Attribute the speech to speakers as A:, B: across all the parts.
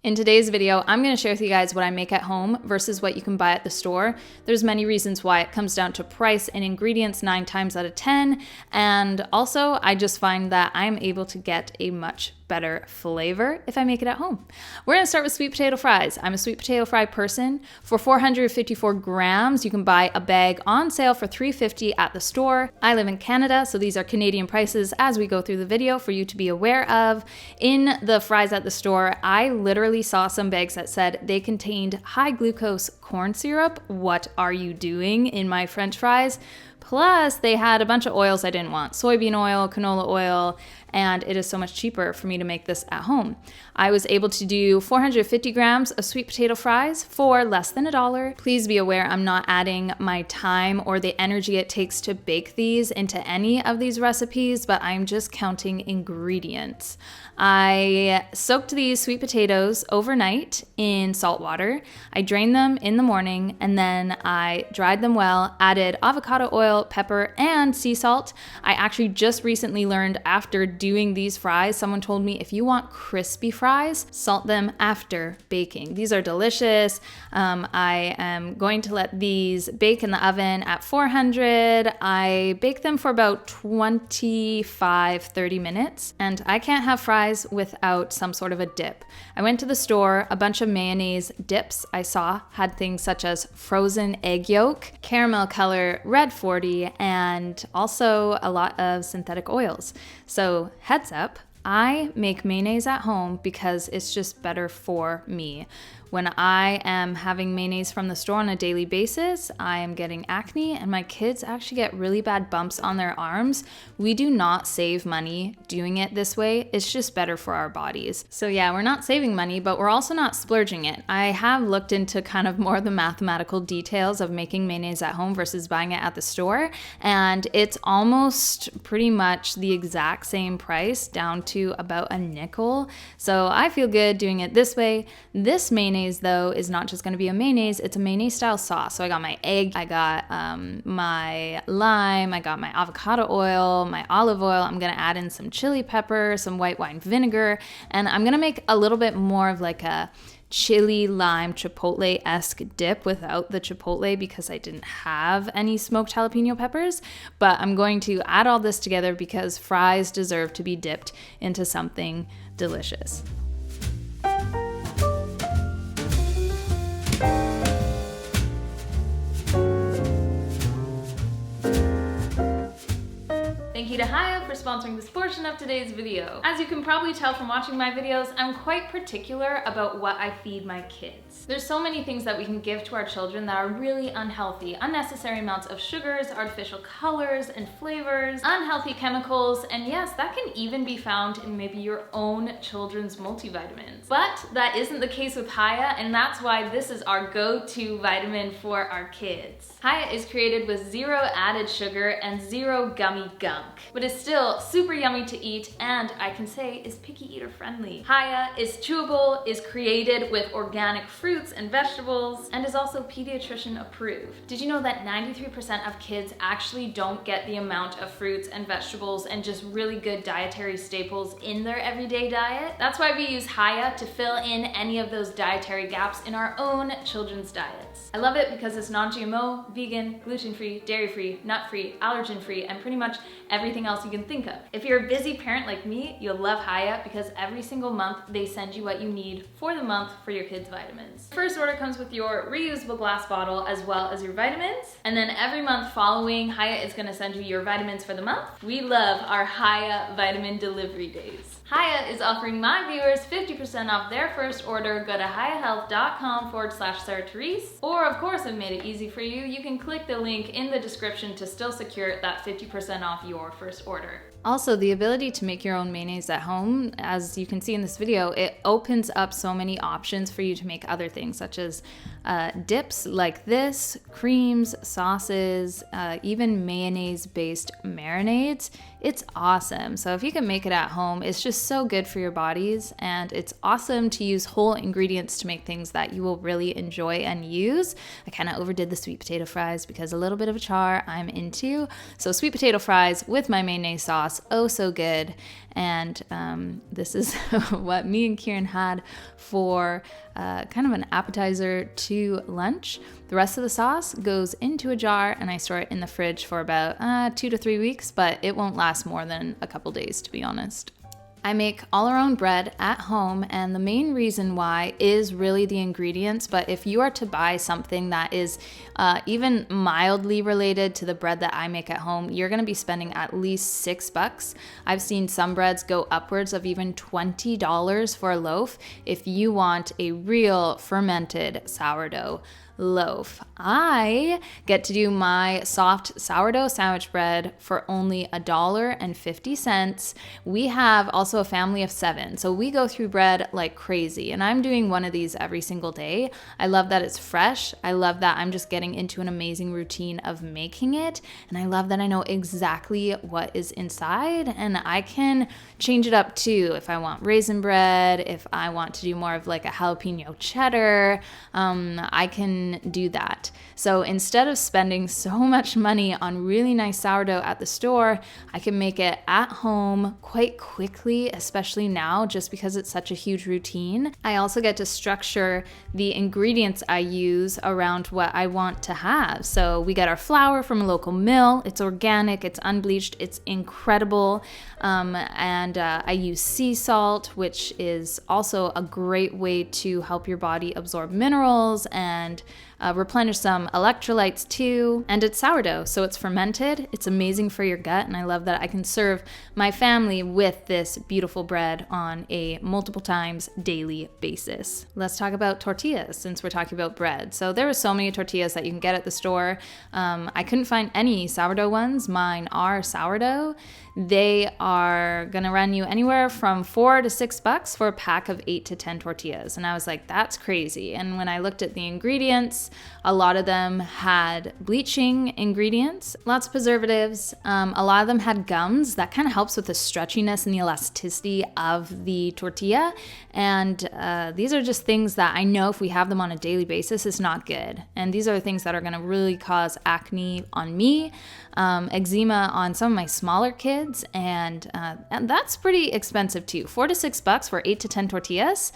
A: In today's video, I'm going to share with you guys what I make at home versus what you can buy at the store. There's many reasons why. It comes down to price and ingredients 9 times out of 10. And also, I just find that I'm able to get a much better flavor if I make it at home. We're going to start with sweet potato fries. I'm a sweet potato fry person. For 454 grams, you can buy a bag on sale for $3.50 at the store. I live in Canada, so these are Canadian prices as we go through the video for you to be aware of. In the fries at the store, I literally saw some bags that said they contained high glucose corn syrup. What are you doing in my French fries? Plus, they had a bunch of oils I didn't want. Soybean oil, canola oil, and it is so much cheaper for me to make this at home. I was able to do 450 grams of sweet potato fries for less than $1. Please be aware I'm not adding my time or the energy it takes to bake these into any of these recipes, but I'm just counting ingredients. I soaked these sweet potatoes overnight in salt water. I drained them in the morning and then I dried them well, added avocado oil, pepper, and sea salt. I actually just recently learned after doing these fries, someone told me if you want crispy fries, salt them after baking. These are delicious. I am going to let these bake in the oven at 400. I bake them for about 25-30 minutes, and I can't have fries without some sort of a dip. I went to the store, a bunch of mayonnaise dips I saw had things such as frozen egg yolk, caramel color, red 40, and also a lot of synthetic oils. So heads up, I make mayonnaise at home because it's just better for me. When I am having mayonnaise from the store on a daily basis, I am getting acne and my kids actually get really bad bumps on their arms. We do not save money doing it this way. It's just better for our bodies. So yeah, we're not saving money, but we're also not splurging it. I have looked into kind of more the mathematical details of making mayonnaise at home versus buying it at the store, and it's almost pretty much the exact same price, down to about a nickel. So I feel good doing it this way. This mayonnaise though is not just going to be a mayonnaise, it's a mayonnaise style sauce. So I got my egg, I got my lime, I got my avocado oil, my olive oil. I'm going to add in some chili pepper, some white wine vinegar, and I'm going to make a little bit more of like a chili lime chipotle-esque dip without the chipotle because I didn't have any smoked jalapeno peppers. But I'm going to add all this together because fries deserve to be dipped into something delicious. Thank you to Haya for sponsoring this portion of today's video. As you can probably tell from watching my videos, I'm quite particular about what I feed my kids. There's so many things that we can give to our children that are really unhealthy. Unnecessary amounts of sugars, artificial colors and flavors, unhealthy chemicals, and yes, that can even be found in maybe your own children's multivitamins. But that isn't the case with Haya, and that's why this is our go-to vitamin for our kids. Haya is created with 0 added sugar and 0 gummy gunk, but is still super yummy to eat, and I can say is picky eater friendly. Haya is chewable, is created with organic fruits and vegetables, and is also pediatrician approved. Did you know that 93% of kids actually don't get the amount of fruits and vegetables and just really good dietary staples in their everyday diet? That's why we use Haya to fill in any of those dietary gaps in our own children's diets. I love it because it's non-GMO, vegan, gluten-free, dairy-free, nut-free, allergen-free, and pretty much everything else you can think of. If you're a busy parent like me, you'll love Haya because every single month they send you what you need for the month for your kids' vitamins. First order comes with your reusable glass bottle as well as your vitamins, and then every month following, Haya is going to send you your vitamins for the month. We love our Haya vitamin delivery days. Haya is offering my viewers 50% off their first order. Go to hayahealth.com/SarahTherese, or of course I've made it easy for you. You can click the link in the description to still secure that 50% off your first order. Also, the ability to make your own mayonnaise at home, as you can see in this video, it opens up so many options for you to make other things, such as dips like this, creams, sauces, even mayonnaise-based marinades. It's awesome. So if you can make it at home, it's just so good for your bodies, and it's awesome to use whole ingredients to make things that you will really enjoy and use. I kind of overdid the sweet potato fries because a little bit of a char I'm into. So sweet potato fries with my mayonnaise sauce sauce, oh so good. And this is what me and Kieran had for kind of an appetizer to lunch. The rest of the sauce goes into a jar and I store it in the fridge for about 2 to 3 weeks, but it won't last more than a couple days, to be honest. I make all our own bread at home, and the main reason why is really the ingredients. But if you are to buy something that is even mildly related to the bread that I make at home, you're going to be spending at least $6. I've seen some breads go upwards of even $20 for a loaf if you want a real fermented sourdough loaf. I get to do my soft sourdough sandwich bread for only $1.50. We have also a family of 7, so we go through bread like crazy, and I'm doing one of these every single day. I love that it's fresh. I love that I'm just getting into an amazing routine of making it, and I love that I know exactly what is inside, and I can change it up too if I want raisin bread, if I want to do more of like a jalapeno cheddar. I can do that. So instead of spending so much money on really nice sourdough at the store, I can make it at home quite quickly, especially now, just because it's such a huge routine. I also get to structure the ingredients I use around what I want to have. So we get our flour from a local mill. It's organic, it's unbleached, it's incredible. And I use sea salt, which is also a great way to help your body absorb minerals and replenish some electrolytes too. And it's sourdough, so it's fermented. It's amazing for your gut, and I love that I can serve my family with this beautiful bread on a multiple times daily basis. Let's talk about tortillas since we're talking about bread. So there are so many tortillas that you can get at the store. I couldn't find any sourdough ones. Mine are sourdough. They are gonna run you anywhere from $4 to $6 for a pack of 8 to 10 tortillas. And I was like, that's crazy. And when I looked at the ingredients, a lot of them had bleaching ingredients, lots of preservatives. A lot of them had gums. That kind of helps with the stretchiness and the elasticity of the tortilla. And these are just things that I know if we have them on a daily basis, it's not good. And these are the things that are gonna really cause acne on me, eczema on some of my smaller kids, and that's pretty expensive too. $4 to $6 for 8 to 10 tortillas.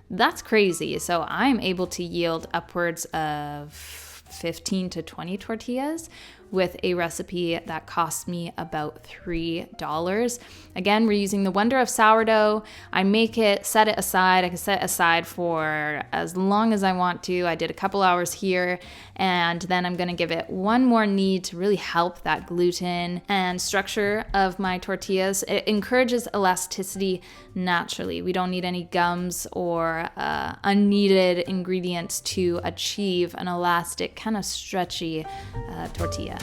A: That's crazy. So I'm able to yield upwards of 15 to 20 tortillas with a recipe that cost me about $3. Again, we're using the wonder of sourdough. I make it, set it aside. I can set it aside for as long as I want to. I did a couple hours here, and then I'm gonna give it one more knead to really help that gluten and structure of my tortillas. It encourages elasticity naturally. We don't need any gums or unneeded ingredients to achieve an elastic, kind of stretchy tortilla.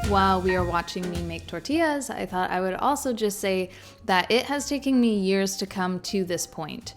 A: While we are watching me make tortillas, I thought I would also just say that it has taken me years to come to this point.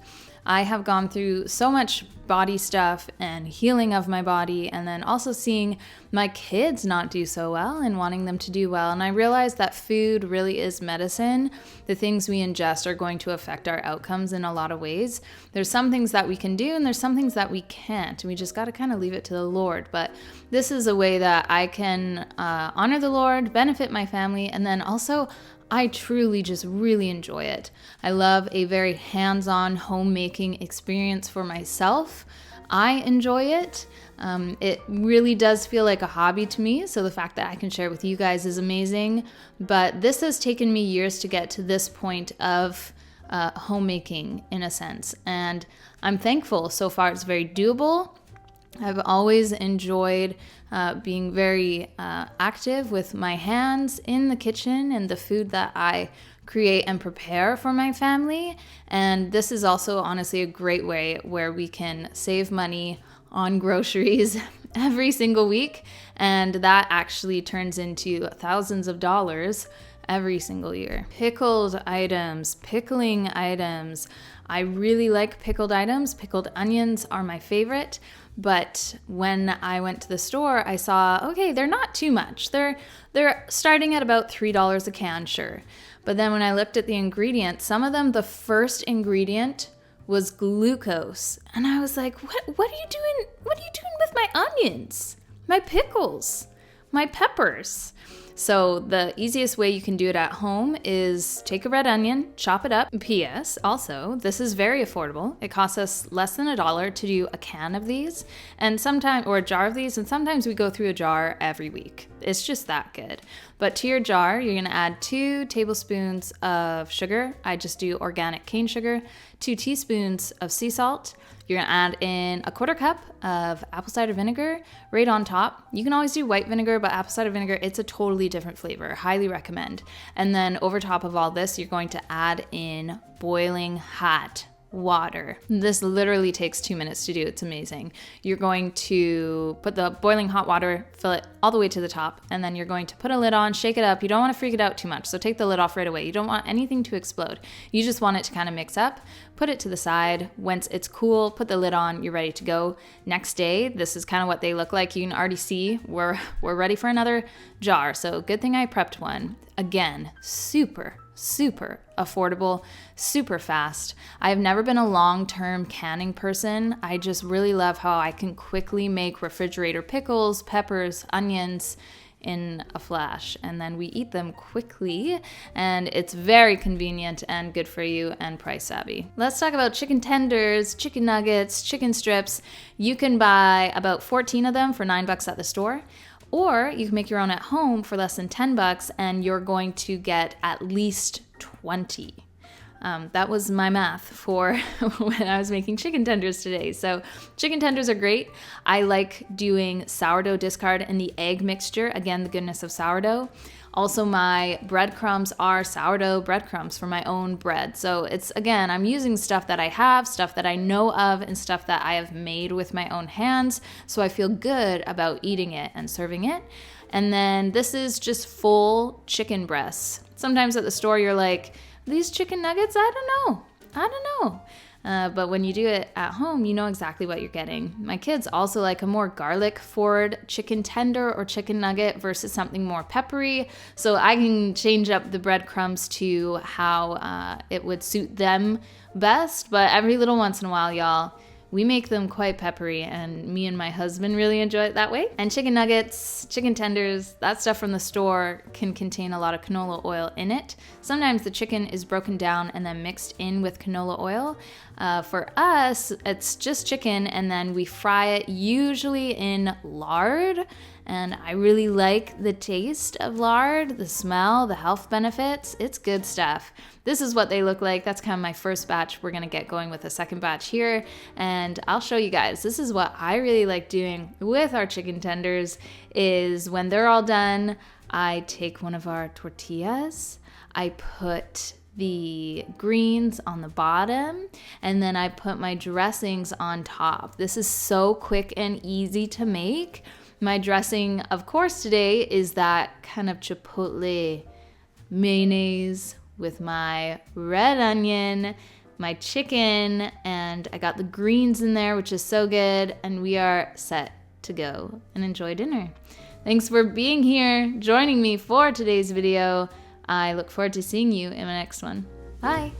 A: I have gone through so much body stuff and healing of my body, and then also seeing my kids not do so well and wanting them to do well. And I realized that food really is medicine. The things we ingest are going to affect our outcomes in a lot of ways. There's some things that we can do and there's some things that we can't. We just got to kind of leave it to the Lord. But this is a way that I can honor the Lord, benefit my family, and then also I truly just really enjoy it. I love a very hands-on homemaking experience for myself. I enjoy it. It really does feel like a hobby to me, so the fact that I can share it with you guys is amazing. But this has taken me years to get to this point of homemaking in a sense, and I'm thankful. So far it's very doable. I've always enjoyed being very active with my hands in the kitchen and the food that I create and prepare for my family. And this is also honestly a great way where we can save money on groceries every single week. And that actually turns into thousands of dollars every single year. Pickled items, pickling items. I really like pickled items. Pickled onions are my favorite. But when I went to the store, I saw, okay, they're not too much. They're starting at about $3 a can, sure. But then when I looked at the ingredients, some of them, the first ingredient was glucose. And I was like, what are you doing? What are you doing with my onions, my pickles, my peppers? So the easiest way you can do it at home is take a red onion, chop it up. P.S. Also, this is very affordable. It costs us less than $1 to do a can of these, and sometimes, or a jar of these, and sometimes we go through a jar every week. It's just that good. But to your jar, you're gonna add 2 tablespoons of sugar. I just do organic cane sugar, 2 teaspoons of sea salt. You're gonna add in a 1/4 cup of apple cider vinegar right on top. You can always do white vinegar, but apple cider vinegar, it's a totally different flavor. Highly recommend. And then over top of all this, you're going to add in boiling hot water. This literally takes 2 minutes to do. It's amazing. You're going to put the boiling hot water, fill it all the way to the top, and then you're going to put a lid on, shake it up. You don't want to freak it out too much, so take the lid off right away. You don't want anything to explode. You just want it to kind of mix up. Put it to the side. Once it's cool, put the lid on, you're ready to go. Next day, this is kind of what they look like. You can already see we're ready for another jar. So good thing I prepped one. Again, super affordable, super fast. I've never been a long-term canning person. I just really love how I can quickly make refrigerator pickles, peppers, onions in a flash, and then we eat them quickly, and it's very convenient and good for you and price savvy. Let's talk about chicken tenders, chicken nuggets, chicken strips. You can buy about 14 of them for $9 at the store. Or you can make your own at home for less than $10, and you're going to get at least 20. That was my math for when I was making chicken tenders today. So chicken tenders are great. I like doing sourdough discard in the egg mixture. Again, the goodness of sourdough. Also, my breadcrumbs are sourdough breadcrumbs for my own bread. So it's, again, I'm using stuff that I have, stuff that I know of, and stuff that I have made with my own hands. So I feel good about eating it and serving it. And then this is just full chicken breasts. Sometimes at the store, you're like, these chicken nuggets, I don't know. But when you do it at home, you know exactly what you're getting. My kids also like a more garlic-forward chicken tender or chicken nugget versus something more peppery. So I can change up the breadcrumbs to how it would suit them best. But every little once in a while, y'all, we make them quite peppery, and me and my husband really enjoy it that way. And chicken nuggets, chicken tenders, that stuff from the store can contain a lot of canola oil in it. Sometimes the chicken is broken down and then mixed in with canola oil. For us, it's just chicken, and then we fry it usually in lard. And I really like the taste of lard, the smell, the health benefits. It's good stuff. This is what they look like. That's kind of my first batch. We're gonna get going with the second batch here, and I'll show you guys. This is what I really like doing with our chicken tenders is when they're all done, I take one of our tortillas, I put the greens on the bottom, and then I put my dressings on top. This is so quick and easy to make. My dressing, of course, today is that kind of chipotle mayonnaise with my red onion, my chicken, and I got the greens in there, which is so good, and we are set to go and enjoy dinner. Thanks for being here, joining me for today's video. I look forward to seeing you in my next one. Bye!